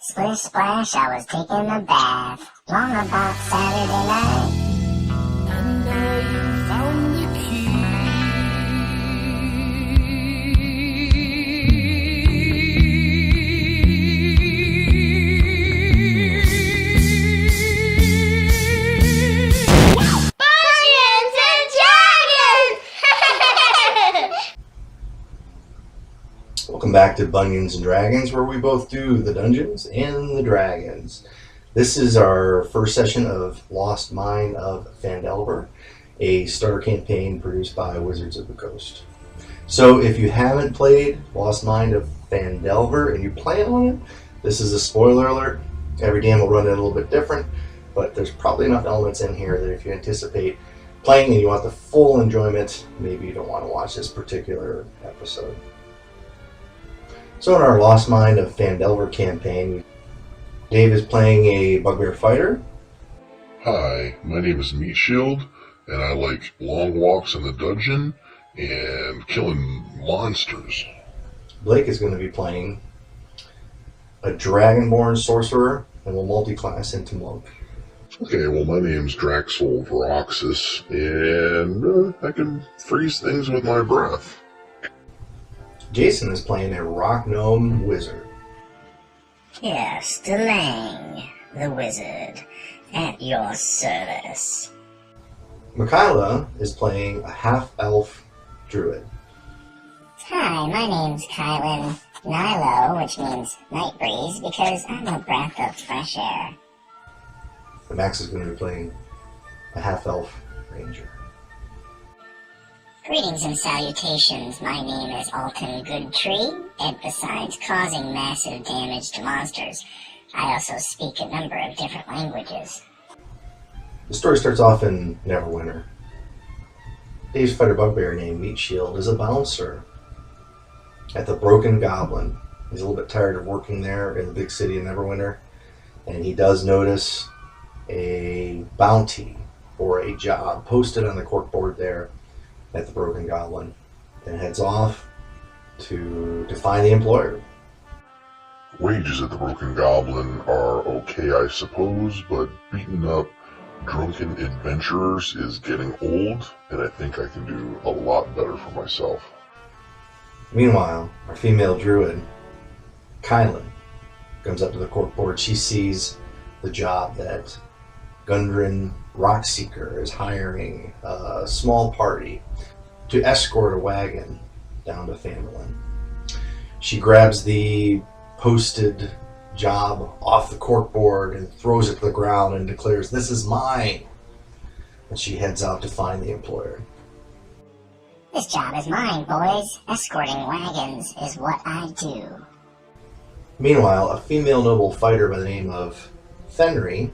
Splish splash, I was taking a bath, long about Saturday night. And now you found the key. Bunions and Dragons! Welcome back to Bunions and Dragons, where we both do the Dungeons and the Dragons. This is our first session of Lost Mine of Phandelver, a starter campaign produced by Wizards of the Coast. So if you haven't played Lost Mine of Phandelver and you plan on it, this is a spoiler alert. Every game will run it a little bit different, but there's probably enough elements in here that if you anticipate playing and you want the full enjoyment, maybe you don't want to watch this particular episode. So in our Lost Mine of Phandelver campaign, Dave is playing a bugbear fighter. Hi, my name is Meat Shield, and I like long walks in the dungeon and killing monsters. Blake is going to be playing a dragonborn sorcerer, and will multi-class into monk. Okay, well, my name's Draxel Vroxus, and I can freeze things with my breath. Jason is playing a rock gnome wizard. Yes, Delang, the wizard, at your service. Michaela is playing a half-elf druid. Hi, my name's Kylan Nilo, which means night breeze, because I'm a breath of fresh air. And Max is going to be playing a half-elf ranger. Greetings and salutations, my name is Alton Goodtree, and besides causing massive damage to monsters, I also speak a number of different languages. The story starts off in Neverwinter. Dave's fighter bugbear named Meat Shield is a bouncer at the Broken Goblin. He's a little bit tired of working there in the big city of Neverwinter, and he does notice a bounty for a job posted on the corkboard there at the Broken Goblin, and heads off to find the employer. Wages at the Broken Goblin are okay, I suppose, but beating up drunken adventurers is getting old, and I think I can do a lot better for myself. Meanwhile, our female druid, Kylan, comes up to the corkboard. She sees the job that Gundren Rockseeker is hiring a small party to escort a wagon down to Phandelver. She grabs the posted job off the corkboard and throws it to the ground and declares, "This is mine!" And she heads out to find the employer. This job is mine, boys. Escorting wagons is what I do. Meanwhile, a female noble fighter by the name of Fenry,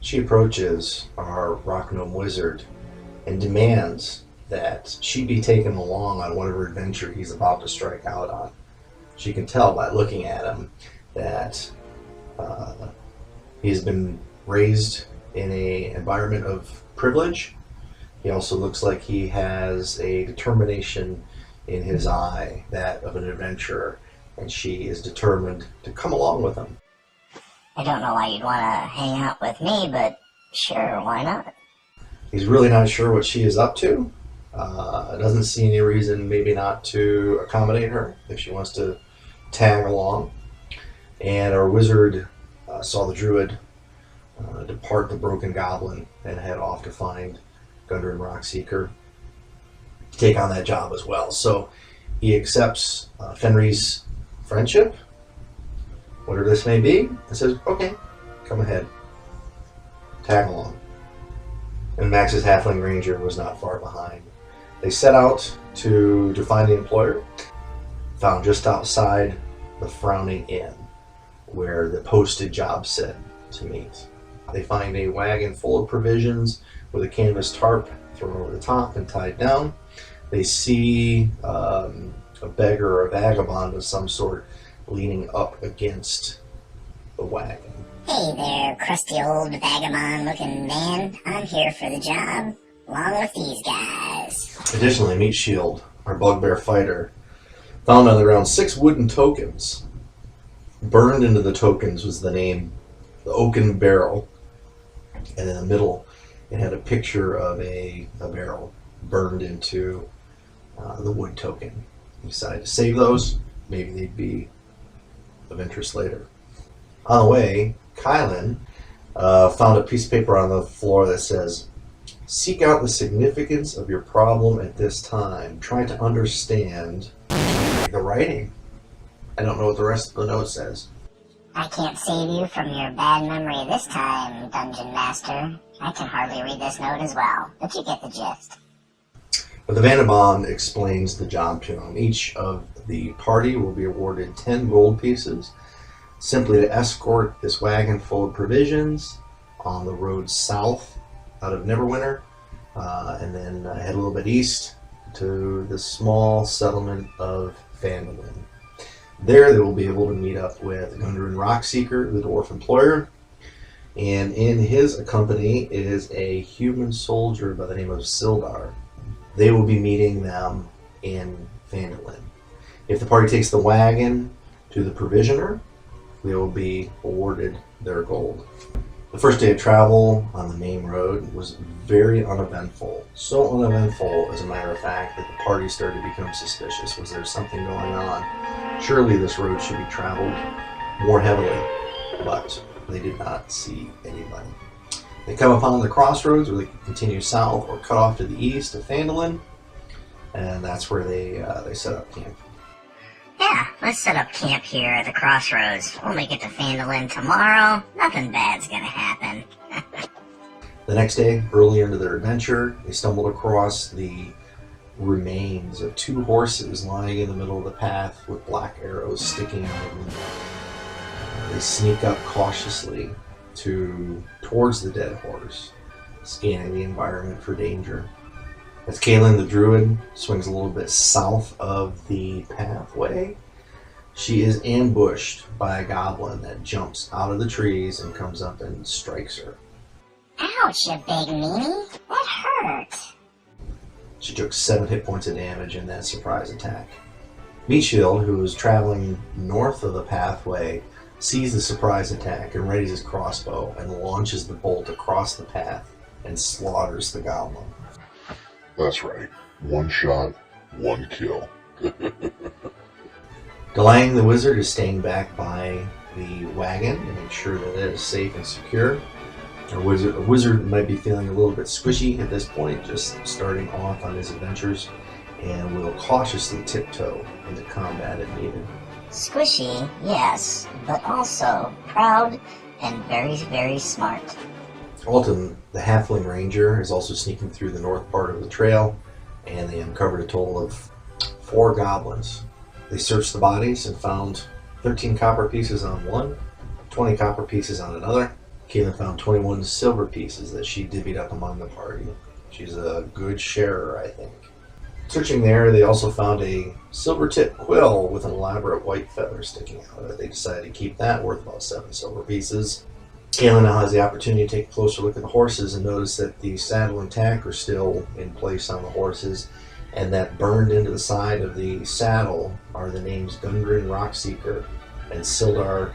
she approaches our rock gnome wizard and demands that she be taken along on whatever adventure he's about to strike out on. She can tell by looking at him that he's been raised in an environment of privilege. He also looks like he has a determination in his eye, that of an adventurer, and she is determined to come along with him. I don't know why you'd want to hang out with me, but sure, why not? He's really not sure what she is up to. Doesn't see any reason maybe not to accommodate her if she wants to tag along. And our wizard saw the druid depart the Broken Goblin and head off to find Gundren Rockseeker, take on that job as well. So he accepts Fenry's friendship, whatever this may be, and says, "Okay, come ahead, tag along." And Max's halfling ranger was not far behind. They set out to find the employer, found just outside the Frowning Inn, where the posted job said to meet. They find a wagon full of provisions with a canvas tarp thrown over the top and tied down. They see a beggar or a vagabond of some sort leaning up against the wagon. Hey there, crusty old vagabond-looking man. I'm here for the job, along with these guys. Additionally, Meat Shield, our bugbear fighter, found on the ground 6 wooden tokens Burned into the tokens was the name, the oaken barrel, and in the middle it had a picture of a barrel burned into the wood token. You decided to save those. Maybe they'd be of interest later. On the way, Kylan found a piece of paper on the floor that says, "Seek out the significance of your problem at this time. Try to understand the writing." I don't know what the rest of the note says. I can't save you from your bad memory this time, Dungeon Master. I can hardly read this note as well, but you get the gist. But the Vagabond explains the job to him. Each of the party will be awarded 10 gold pieces simply to escort this wagon full of provisions on the road south out of Neverwinter, and then head a little bit east to the small settlement of Phandelver. There they will be able to meet up with Gundren Rockseeker, the dwarf employer, and in his company is a human soldier by the name of Sildar. They will be meeting them in Phandelver. If the party takes the wagon to the provisioner, they will be awarded their gold. The first day of travel on the main road was very uneventful. So uneventful, as a matter of fact, that the party started to become suspicious. Was there something going on? Surely this road should be traveled more heavily, but they did not see anybody. They come upon the crossroads where they can continue south or cut off to the east of Phandelver, and that's where they set up camp. Yeah, let's set up camp here at the crossroads. We'll make it to Phandelver tomorrow. Nothing bad's gonna happen. The next day, early into their adventure, they stumbled across the remains of 2 horses lying in the middle of the path with black arrows sticking out of them. They sneak up cautiously towards the dead horse, scanning the environment for danger. As Kaylin the Druid swings a little bit south of the pathway, she is ambushed by a goblin that jumps out of the trees and comes up and strikes her. Ouch, you big meanie. That hurt. She took 7 hit points of damage in that surprise attack. Meatshield, who is traveling north of the pathway, sees the surprise attack and readies his crossbow and launches the bolt across the path and slaughters the goblin. That's right. 1 shot, 1 kill. Delang the wizard is staying back by the wagon to make sure that it is safe and secure. A wizard might be feeling a little bit squishy at this point, just starting off on his adventures, and will cautiously tiptoe into combat if needed. Squishy, yes, but also proud and very, very smart. Alton, the halfling ranger, is also sneaking through the north part of the trail, and they uncovered a total of 4 goblins. They searched the bodies and found 13 copper pieces on one, 20 copper pieces on another. Keelan found 21 silver pieces that she divvied up among the party. She's a good sharer, I think. Searching there, they also found a silver-tipped quill with an elaborate white feather sticking out of it. They decided to keep that, worth about 7 silver pieces. Kaylin now has the opportunity to take a closer look at the horses and notice that the saddle and tack are still in place on the horses, and that burned into the side of the saddle are the names Gundren Rockseeker and Sildar,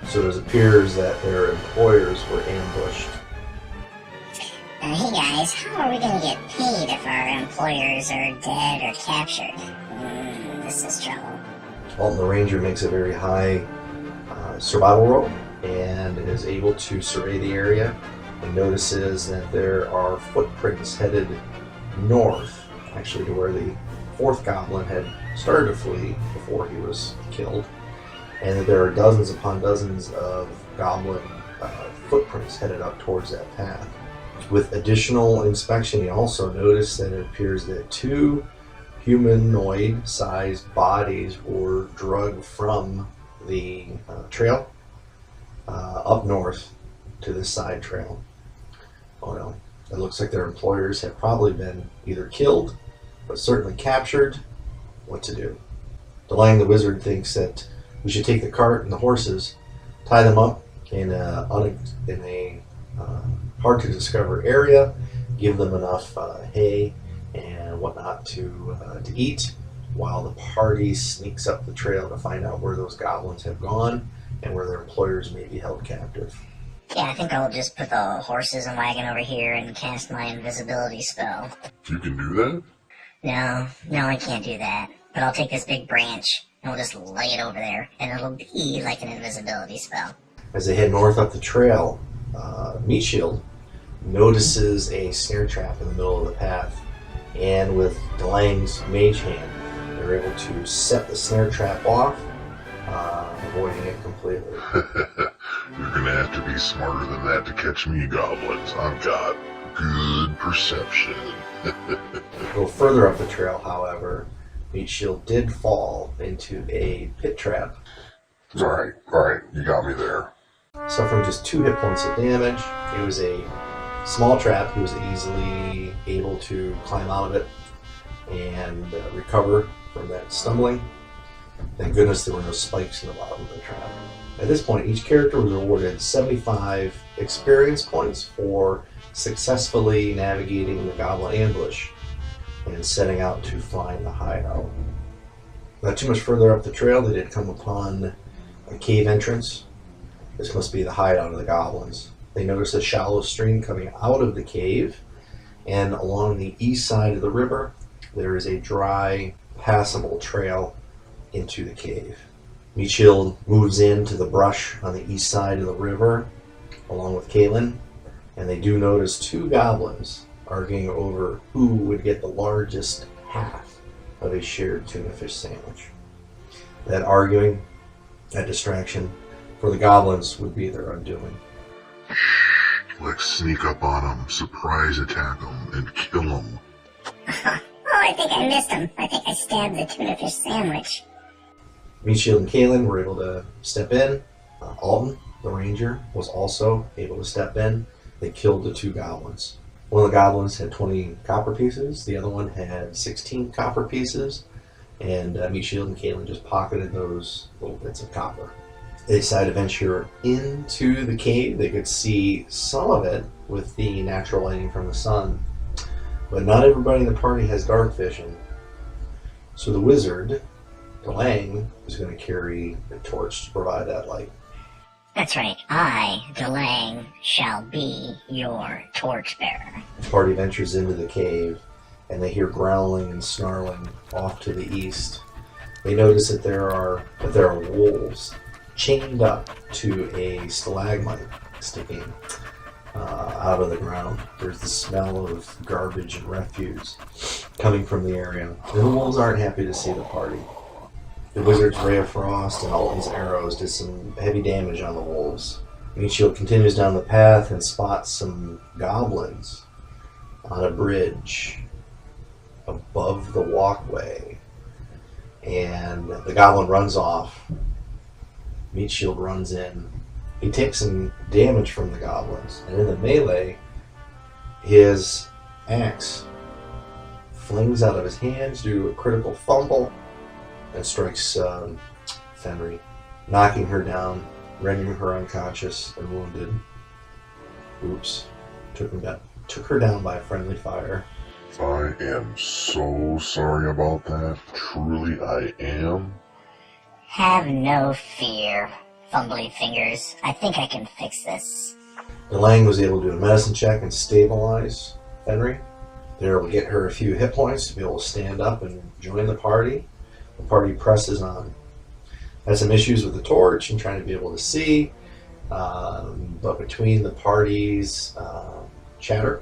so it appears that their employers were ambushed. Hey guys, how are we gonna get paid if our employers are dead or captured? This is trouble. Alton the ranger makes a very high survival roll and is able to survey the area and notices that there are footprints headed north, actually to where the 4th goblin had started to flee before he was killed, and that there are dozens upon dozens of goblin footprints headed up towards that path. With additional inspection, he also noticed that it appears that 2 humanoid-sized bodies were dragged from the trail up north to this side trail. Oh no, it looks like their employers have probably been either killed, but certainly captured. What to do? Delang the wizard thinks that we should take the cart and the horses, tie them up in a hard to discover area, give them enough hay and whatnot to eat, while the party sneaks up the trail to find out where those goblins have gone, and where their employers may be held captive. Yeah, I think I'll just put the horses and wagon over here and cast my invisibility spell. You can do that? No, I can't do that. But I'll take this big branch and we'll just lay it over there, and it'll be like an invisibility spell. As they head north up the trail, Meat Shield notices a snare trap in the middle of the path, and with DeLange's mage hand, they're able to set the snare trap off, avoiding it completely. You're gonna have to be smarter than that to catch me, goblins. I've got good perception. A little further up the trail, however, Meat Shield did fall into a pit trap. Alright, you got me there. Suffering just 2 hit points of damage. It was a small trap. He was easily able to climb out of it and recover from that stumbling. Thank goodness there were no spikes in the bottom of the trap. At this point, each character was awarded 75 experience points for successfully navigating the goblin ambush and setting out to find the hideout. Not too much further up the trail, they did come upon a cave entrance. This must be the hideout of the goblins. They noticed a shallow stream coming out of the cave, and along the east side of the river, there is a dry, passable trail into the cave. Meat Shield moves into the brush on the east side of the river, along with Caitlin, and they do notice 2 goblins arguing over who would get the largest half of a shared tuna fish sandwich. That arguing, that distraction, for the goblins would be their undoing. Let's sneak up on them, surprise attack them, and kill them. Oh, I think I missed him. I think I stabbed the tuna fish sandwich. Meat Shield and Caitlin were able to step in. Alton, the ranger, was also able to step in. They killed the 2 goblins. One of the goblins had 20 copper pieces. The other one had 16 copper pieces. And Meat Shield and Caitlin just pocketed those little bits of copper. They decided to venture into the cave. They could see some of it with the natural lighting from the sun. But not everybody in the party has dark vision. So the wizard, DeLange, is going to carry the torch to provide that light. That's right, I, DeLange, shall be your torchbearer. The party ventures into the cave, and they hear growling and snarling off to the east. They notice that there are wolves chained up to a stalagmite sticking out of the ground. There's the smell of garbage and refuse coming from the area. And the wolves aren't happy to see the party. The wizard's Ray of Frost and Alton's arrows did some heavy damage on the wolves. Meat Shield continues down the path and spots some goblins on a bridge above the walkway. And the goblin runs off. Meat Shield runs in. He takes some damage from the goblins, and in the melee, his axe flings out of his hands due to a critical fumble and strikes Fenry, knocking her down, rendering her unconscious and wounded. Oops. Took her down by friendly fire. I am so sorry about that. Truly, I am. Have no fear, fumbly fingers. I think I can fix this. DeLange was able to do a medicine check and stabilize Fenry. They were able to get her a few hit points to be able to stand up and join the party. The party presses on. Had some issues with the torch and trying to be able to see, but between the party's chatter,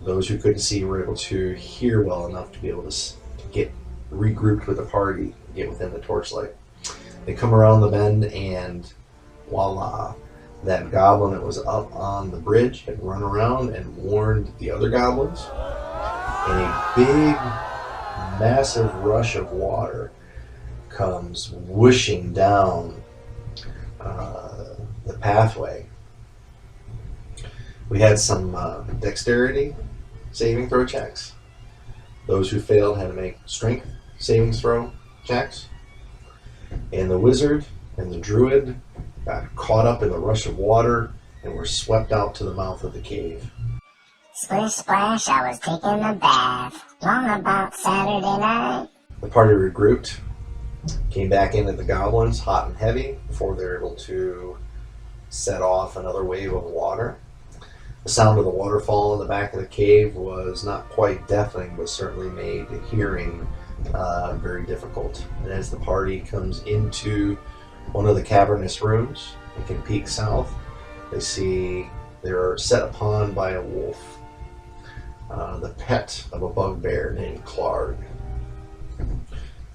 those who couldn't see were able to hear well enough to be able to get regrouped with the party, get within the torchlight. They come around the bend, and voila, that goblin that was up on the bridge had run around and warned the other goblins, and a big, massive rush of water comes whooshing down the pathway. We had some dexterity saving throw checks. Those who failed had to make strength saving throw checks. And the wizard and the druid got caught up in the rush of water and were swept out to the mouth of the cave. Splish splash, I was taking a bath. Long about Saturday night. The party regrouped Came back into the goblins hot and heavy before they were able to set off another wave of water. The sound of the waterfall in the back of the cave was not quite deafening, but certainly made hearing very difficult. And as the party comes into one of the cavernous rooms, they can peek south. They see they're set upon by a wolf, the pet of a bugbear named Clark.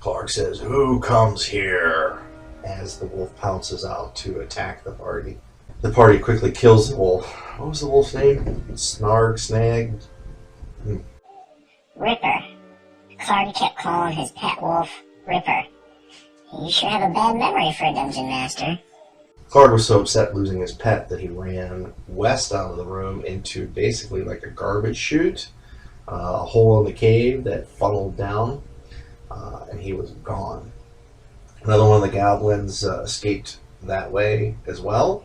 Clark says, "Who comes here?" as the wolf pounces out to attack the party. The party quickly kills the wolf. What was the wolf's name? Snag? Ripper. Clark kept calling his pet wolf Ripper. You sure have a bad memory for a dungeon master. Clark was so upset losing his pet that he ran west out of the room into basically like a garbage chute, a hole in the cave that funneled down, and he was gone. Another one of the goblins escaped that way as well,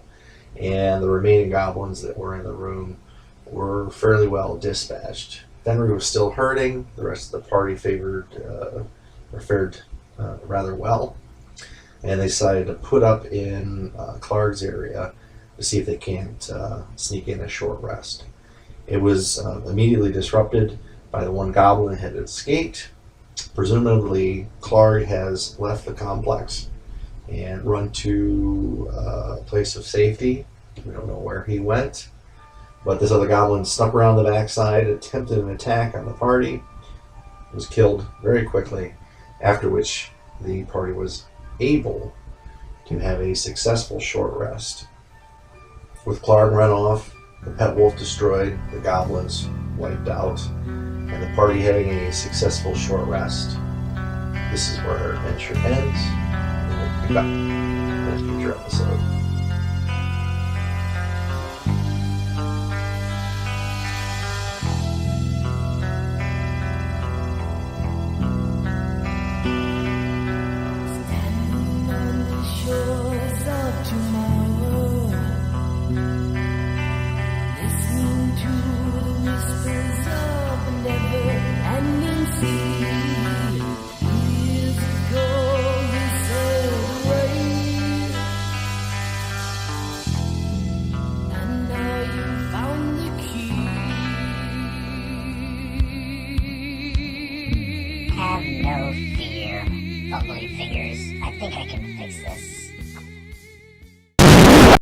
and the remaining goblins that were in the room were fairly well dispatched. Fenrir was still hurting. The rest of the party fared rather well, and they decided to put up in Clark's area to see if they can't sneak in a short rest. It was immediately disrupted by the one goblin that had escaped. Presumably, Clark has left the complex and run to a place of safety. We don't know where he went, but this other goblin snuck around the backside, attempted an attack on the party, was killed very quickly, after which the party was able to have a successful short rest. With Clark run off, the pet wolf destroyed, the goblins wiped out, and the party having a successful short rest. This is where our adventure ends, and we'll pick up in a future episode. Standing on the shores of tomorrow, listening to the whispers of the never-ending sea.